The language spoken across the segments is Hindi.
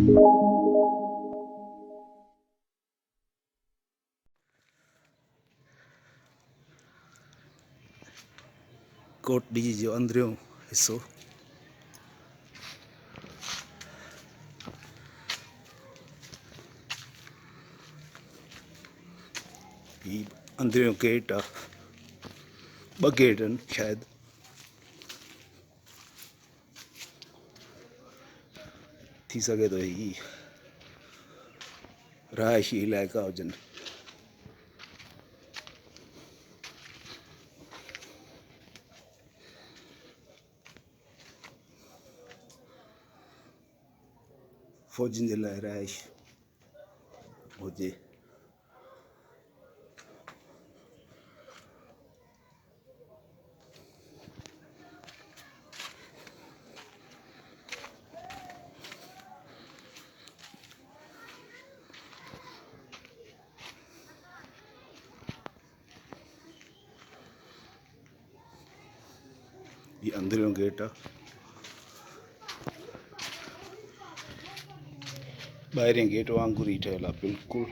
कोट डी जो अंदरियों हिस्सो ही अंदरियों गेट आ ब गेट शायद थी सके तो ही रहायशी इलाइका हुजन। फौजन जे लाइ रहाइश हुजे। ये अंदरियों गेट आ ॿाहिरियों गेट वांगुरु ई ठहियल आहे बिल्कुलु।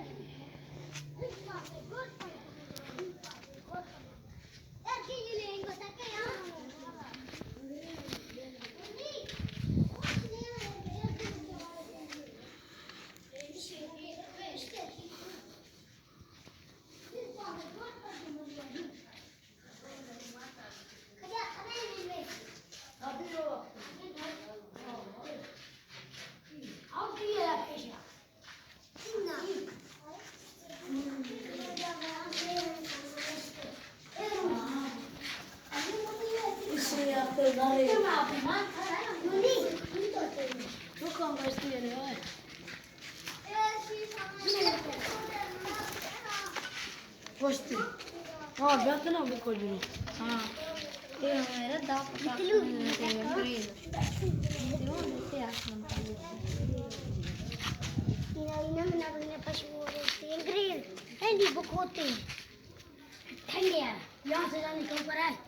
Posti. Oh, abbiamo no piccolino. Ah. Io in realtà credo. Ini buku tin. Tanya, yang sedang dikompare.